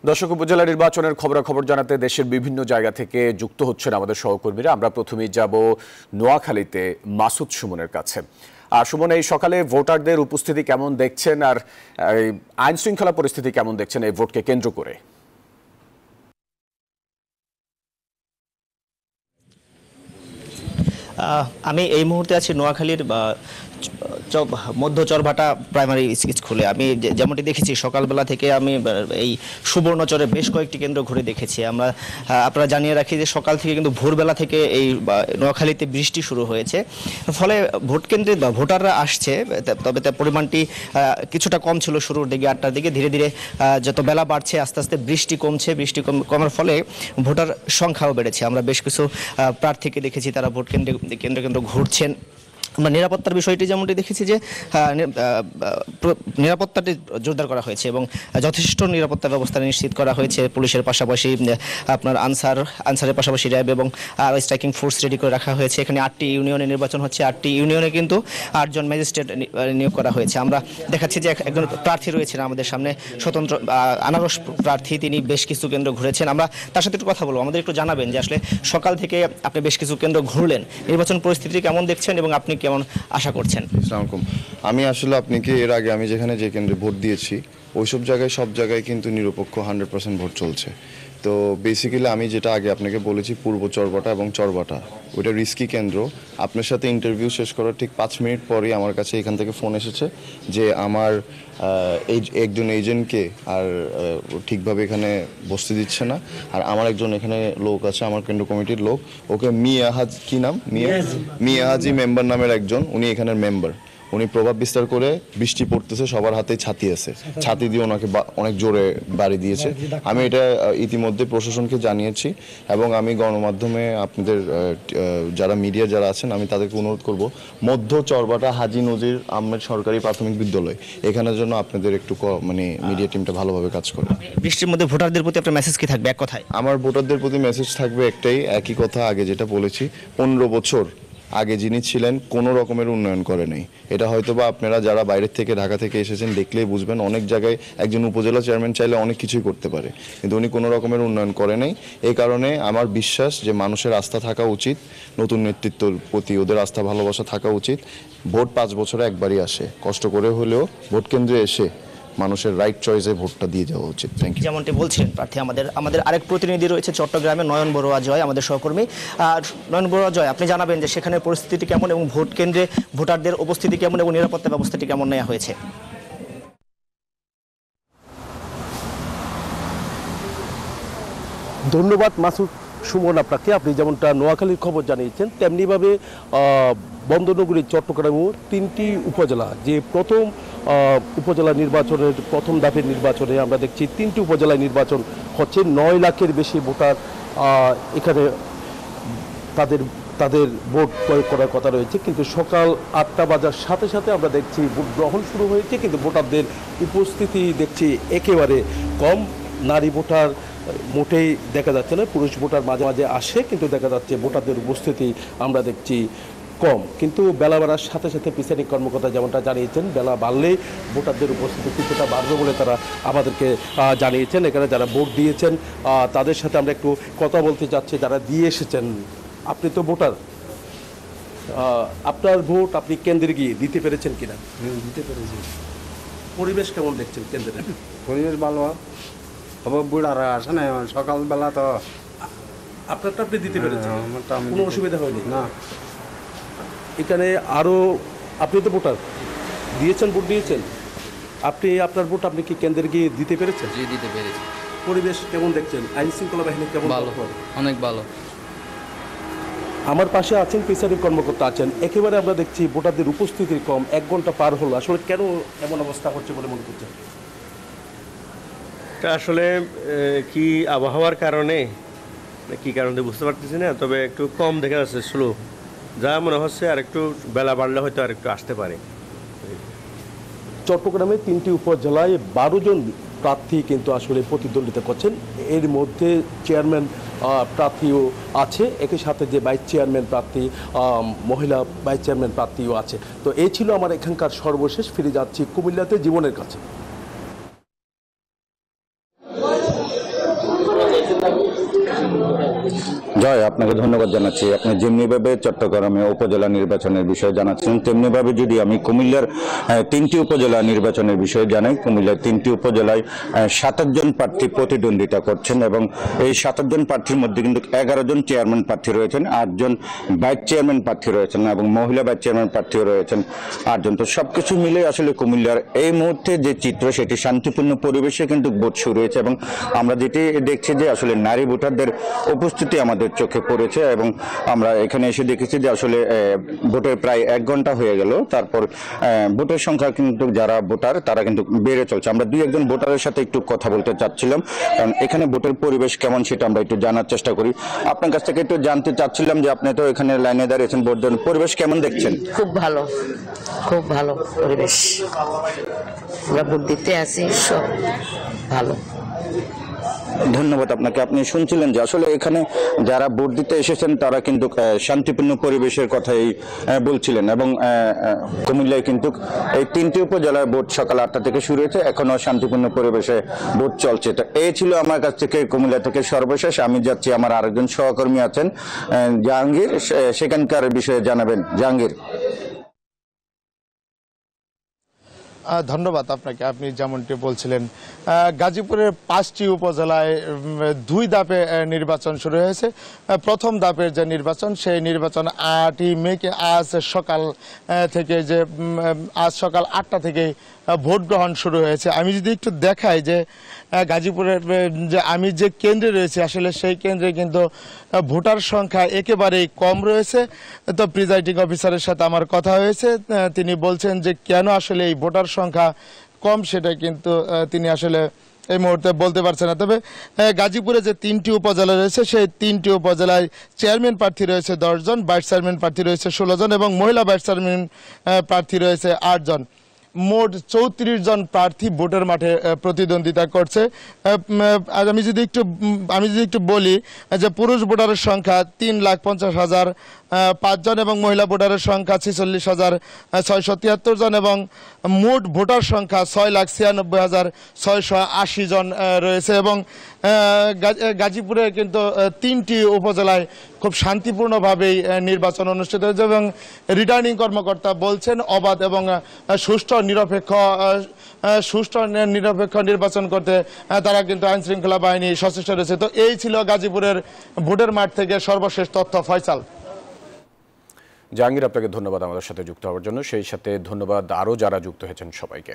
দর্শক, উপজেলা নির্বাচনের খবরাখবর জানাতে দেশের বিভিন্ন জায়গা থেকে যুক্ত হচ্ছেন আমাদের সহকর্মীরা। আমরা প্রথমেই যাব নোয়াখালীতে মাসুদ সুমনের কাছে। আর সুমন, এই সকালে ভোটারদের উপস্থিতি কেমন দেখছেন, আর আইন শৃঙ্খলা পরিস্থিতি কেমন দেখছেন এই ভোটকে কেন্দ্র করে? আমি এই মুহূর্তে আছি নোয়াখালীর মধ্য চরভাটা প্রাইমারি স্কুলে। আমি যেমনটি দেখেছি সকালবেলা থেকে আমি এই সুবর্ণচরে বেশ কয়েকটি কেন্দ্র ঘুরে দেখেছি। আপনারা জানিয়ে রাখি যে সকাল থেকে কিন্তু ভোরবেলা থেকে এই নোয়াখালীতে বৃষ্টি শুরু হয়েছে, ফলে ভোট কেন্দ্রে ভোটাররা আসছে, তবে তার পরিমাণটি কিছুটা কম ছিল শুরুর দিকে 8টার দিকে। ধীরে ধীরে যত বেলা বাড়ছে আস্তে আস্তে বৃষ্টি কমছে, বৃষ্টি কমার ফলে ভোটার সংখ্যাও বেড়েছে। আমরা বেশ কিছু প্রার্থীকে দেখেছি তারা ভোট কেন্দ্র ঘুরছেন। আমরা নিরাপত্তার বিষয়টি যেমনটি দেখেছি যে নিরাপত্তাটি জোরদার করা হয়েছে এবং যথেষ্ট নিরাপত্তা ব্যবস্থা নিশ্চিত করা হয়েছে। পুলিশের পাশাপাশি আপনার আনসারের পাশাপাশি র্যাব এবং স্ট্রাইকিং ফোর্স রেডি করে রাখা হয়েছে। এখানে 8টি ইউনিয়নে নির্বাচন হচ্ছে, 8টি ইউনিয়নে কিন্তু 8 জন ম্যাজিস্ট্রেট নিয়োগ করা হয়েছে। আমরা দেখাচ্ছি যে একজন প্রার্থী রয়েছেন আমাদের সামনে, স্বতন্ত্র আনারস প্রার্থী, তিনি বেশ কিছু কেন্দ্র ঘুরেছেন। আমরা তার সাথে একটু কথা বলবো। আমাদের একটু জানাবেন যে আসলে সকাল থেকে আপনি বেশ কিছু কেন্দ্র ঘুরলেন, নির্বাচন পরিস্থিতি কেমন দেখছেন এবং আপনি কেমন আশা করছেন? আসসালামু আলাইকুম। আমি আসলে আপনাকে এর আগে আমি যেখানে যে কেন্দ্রে ভোট দিয়েছি ওইসব জায়গায় সব জায়গায় কিন্তু নিরপেক্ষ 100% ভোট চলছে। তো বেসিক্যালি আমি যেটা আগে আপনাকে বলেছি পূর্ব চরবাটা এবং চরবাটা ওইটা রিস্কি কেন্দ্র। আপনার সাথে ইন্টারভিউ শেষ করার ঠিক 5 মিনিট পরেই আমার কাছে এখান থেকে ফোন এসেছে যে আমার একজন এজেন্টকে আর ঠিকভাবে এখানে বসতে দিচ্ছে না, আর আমার একজন এখানে লোক আছে, আমার কেন্দ্র কমিটির লোক, ওকে মিয়াহাজি মেম্বার নামের একজন, উনি এখানের মেম্বার, উনি প্রভাব বিস্তার করে বৃষ্টি পড়তেছে সবার হাতে ছাতি আছে, ছাতি দিয়ে ওনাকে অনেক জোরে বাড়ি দিয়েছে। আমি এটা ইতিমধ্যে প্রশাসনকে জানিয়েছি এবং আমি গণমাধ্যমে আপনাদের যারা মিডিয়া যারা আছেন আমি তাদেরকে অনুরোধ করব মধ্য চরবাটা হাজী নজির আহমেদ সরকারি প্রাথমিক বিদ্যালয় এখানের জন্য আপনাদের একটু মিডিয়া টিমটা ভালোভাবে কাজ করে। বৃষ্টির মধ্যে ভোটারদের প্রতি আপনার মেসেজ কি থাকবে এক কথায়? আমার ভোটারদের প্রতি মেসেজ থাকবে একটাই, একই কথা আগে যেটা বলেছি, 15 বছর আগে যিনি ছিলেন কোনো রকমের উন্নয়ন করে নাই। এটা হয়তো বা আপনারা যারা বাইরের থেকে ঢাকা থেকে এসেছেন দেখলেই বুঝবেন। অনেক জায়গায় একজন উপজেলা চেয়ারম্যান চাইলে অনেক কিছুই করতে পারে, কিন্তু উনি কোনো রকমের উন্নয়ন করে নাই। এই কারণে আমার বিশ্বাস যে মানুষের আস্থা থাকা উচিত, নতুন নেতৃত্বের প্রতি ওদের আস্থা ভালোবাসা থাকা উচিত। ভোট 5 বছরে একবারই আসে, কষ্ট করে হলেও ভোট কেন্দ্রে এসে মানুষের রাইট চয়েসে ভোটটা দিয়ে যাওয়া উচিত। Thank you. যেমনটি বলছিলেন প্রার্থী, আমাদের আরেক প্রতিনিধি রয়েছে চট্টগ্রামে, নয়ন বড়ুয়া জয়, আমাদের সহকর্মী। নয়ন বড়ুয়া জয়, আপনি জানাবেন যে সেখানে পরিস্থিতি কেমন এবং ভোট কেন্দ্রে ভোটারদের উপস্থিতি কেমন এবং নিরাপত্তা ব্যবস্থাটি কেমন নেওয়া হয়েছে? ধন্যবাদ মাসুদ সুমন আপনাকে। আপনি যেমনটা নোয়াখালীর খবর জানিয়েছেন, তেমনিভাবে বন্দরনগরী চট্টগ্রামেও 3টি উপজেলা, যে প্রথম উপজেলা নির্বাচনের প্রথম ধাপের নির্বাচনে আমরা দেখছি 3টি উপজেলায় নির্বাচন হচ্ছে। 9 লাখের বেশি ভোটার এখানে তাদের ভোট প্রয়োগ করার কথা রয়েছে, কিন্তু সকাল 8টা বাজার সাথে সাথে আমরা দেখছি ভোট গ্রহণ শুরু হয়েছে, কিন্তু ভোটারদের উপস্থিতি দেখছি একেবারে কম। নারী ভোটার মোটেই দেখা যাচ্ছে না, পুরুষ ভোটার মাঝে মাঝে আসে, কিন্তু দেখা যাচ্ছে ভোটারদের উপস্থিতি আমরা দেখছি কম। কিন্তু বেলা বাড়ার সাথে সাথে প্রিসাইডিং কর্মকর্তা যেমনটা জানিয়েছেন, বেলা বাড়লেই ভোটারদের উপস্থিতি কিছুটা বাড়বে বলে তারা আমাদেরকে জানিয়েছেন। এখানে যারা ভোট দিয়েছেন তাদের সাথে আমরা একটু কথা বলতে চাচ্ছি, যারা দিয়ে এসেছেন। আপনি তো ভোটার, আপনার ভোট আপনি কেন্দ্রে গিয়ে দিতে পেরেছেন কিনা? দিতে পেরেছি। পরিবেশ কেমন দেখছেন কেন্দ্রে? পরিবেশ ভালো, হবে বুড়ারা আসে না সকালবেলা, তো আপনারটা আপনি দিতে পেরেছেন, কোনো অসুবিধা হয়নি না? এখানে আরও আপনি তো ভোটার দিয়েছেন, ভোট দিয়েছেন, আপনি আপনার ভোট আপনি কি কেন্দ্রে গিয়ে দিতে পেরেছেন? জি, দিতে পেরেছি। পরিবেশ কেমন দেখছেন? আইন শৃঙ্খলা বাহিনী কেমন? ভালো, অনেক ভালো। আমার পাশে আছেন প্রিসাইডিং কর্মকর্তা আছেন। একেবারে আমরা দেখছি ভোটারদের উপস্থিতি কম, 1 ঘন্টা পার হলো। আসলে কেন এমন অবস্থা হচ্ছে বলে মনে করছেন? এটা আসলে কি আবহাওয়ার কারণে কি কারণে বুঝতে পারতেছি না, তবে একটু কম দেখা যাচ্ছে, স্লো। যা মনে হচ্ছে আর একটু বেলা বাড়লে হয়তো আর একটু আসতে পারে। চট্টগ্রামে 3টি উপজেলায় 12 জন প্রার্থী কিন্তু আসলে প্রতিদ্বন্দ্বিতা করছেন। এর মধ্যে চেয়ারম্যান প্রার্থীও আছে, একই সাথে যে ভাইস চেয়ারম্যান প্রার্থী, মহিলা ভাইস চেয়ারম্যান প্রার্থীও আছে। তো এই ছিল আমার এখানকার সর্বশেষ। ফিরে যাচ্ছি কুমিল্লাতে জীবনের কাছে। জয়, আপনাকে ধন্যবাদ জানাচ্ছি। আপনি যেমনিভাবে চট্টগ্রামে উপজেলা নির্বাচনের বিষয়ে জানাচ্ছেন, তেমনিভাবে যদি আমি কুমিল্লার 3টি উপজেলা নির্বাচনের বিষয়ে জানাই, কুমিল্লার 3টি উপজেলায় 27 জন প্রার্থী প্রতিদ্বন্দ্বিতা করছেন এবং এই 27 জন প্রার্থীর মধ্যে কিন্তু 11 জন চেয়ারম্যান প্রার্থী রয়েছেন, 8 জন ভাইস চেয়ারম্যান প্রার্থী রয়েছেন এবং মহিলা ভাইস চেয়ারম্যান প্রার্থীও রয়েছেন 8 জন। তো সবকিছু মিলে আসলে কুমিল্লার এই মুহূর্তে যে চিত্র, সেটি শান্তিপূর্ণ পরিবেশে কিন্তু ভোট শুরু হয়েছে এবং আমরা যেটি দেখছি যে আসলে নারী ভোটারদের উপস্থিতি আমাদের চোখে পড়েছে এবং আমরা এখানে এসে দেখেছি যে আসলে ভোটের প্রায় 1 ঘন্টা হয়ে গেল, তারপর ভোটের সংখ্যা কিন্তু যারা ভোটার তারা কিন্তু বেড়ে চলছে। আমরা 2-1 জন ভোটারের সাথে একটু কথা বলতে চাচ্ছিলাম, কারণ এখানে ভোটের পরিবেশ কেমন সেটা আমরা একটু জানার চেষ্টা করি। আপনার কাছ থেকে একটু জানতে চাচ্ছিলাম যে আপনি তো এখানে লাইনে দাঁড়িয়েছেন, ভোট দেন, পরিবেশ কেমন দেখছেন? খুব ভালো, খুব ভালো পরিবেশ। আমরা ভোট দিতে আসি, সব ভালো। ধন্যবাদ আপনাকে। আপনি শুনছিলেন যে আসলে এখানে যারা ভোট দিতে এসেছেন তারা কিন্তু শান্তিপূর্ণ পরিবেশের কথাই বলছিলেন এবং কুমিল্লায় কিন্তু এই 3টি উপজেলায় ভোট সকাল 8টা থেকে শুরু হয়েছে, এখনো শান্তিপূর্ণ পরিবেশে ভোট চলছে। তো এই ছিল আমার কাছ থেকে কুমিল্লা থেকে সর্বশেষ। আমি যাচ্ছি, আমার আরেকজন সহকর্মী আছেন জাহাঙ্গীর, সেখানকার বিষয়ে জানাবেন। জাহাঙ্গীর। ধন্যবাদ আপনাকে। আপনি যেমনটি বলছিলেন, গাজীপুরের 5টি উপজেলায় 2 ধাপে নির্বাচন শুরু হয়েছে। প্রথম ধাপের যে নির্বাচন, সেই নির্বাচন 8ই মেকে আজ সকাল 8টা থেকে ভোট গ্রহণ শুরু হয়েছে। আমি যদি একটু দেখাই যে গাজীপুরের যে আমি যে কেন্দ্রে রয়েছে, আসলে সেই কেন্দ্রে কিন্তু ভোটার সংখ্যা একেবারেই কম রয়েছে। তো প্রিজাইডিং অফিসারের সাথে আমার কথা হয়েছে, তিনি বলছেন যে কেন আসলে এই ভোটার সংখ্যা কম সেটা কিন্তু তিনি আসলে এই মুহূর্তে বলতে পারছে না। তবে গাজীপুরে যে 3টি উপজেলা রয়েছে, সেই 3টি উপজেলায় চেয়ারম্যান প্রার্থী রয়েছে 10 জন, ভাইস চেয়ারম্যান প্রার্থী রয়েছে 16 জন এবং মহিলা ভাইস চেয়ারম্যান প্রার্থী রয়েছে 8 জন। মোট 34 জন প্রার্থী ভোটের মাঠে প্রতিদ্বন্দ্বিতা করছে। আমি যদি একটু বলি যে পুরুষ ভোটারের সংখ্যা 3,50,005 জন এবং মহিলা ভোটারের সংখ্যা 46,673 জন এবং মোট ভোটার সংখ্যা 6,96,680 জন রয়েছে এবং গাজীপুরে কিন্তু 3টি উপজেলায় খুব শান্তিপূর্ণভাবেই নির্বাচন অনুষ্ঠিত হয়েছে এবং রিটার্নিং কর্মকর্তা বলছেন অবাধ এবং সুষ্ঠু নিরপেক্ষ নির্বাচন করতে তারা কিন্তু আইন শৃঙ্খলা বাহিনী সচেষ্ট রয়েছে। তো এই ছিল গাজীপুরের ভোটের মাঠ থেকে সর্বশেষ তথ্য। ফয়সাল। জাহাঙ্গীর, আপনাকে ধন্যবাদ আমাদের সাথে যুক্ত হওয়ার জন্য, সেই সাথে ধন্যবাদ আরও যারা যুক্ত হয়েছেন সবাইকে।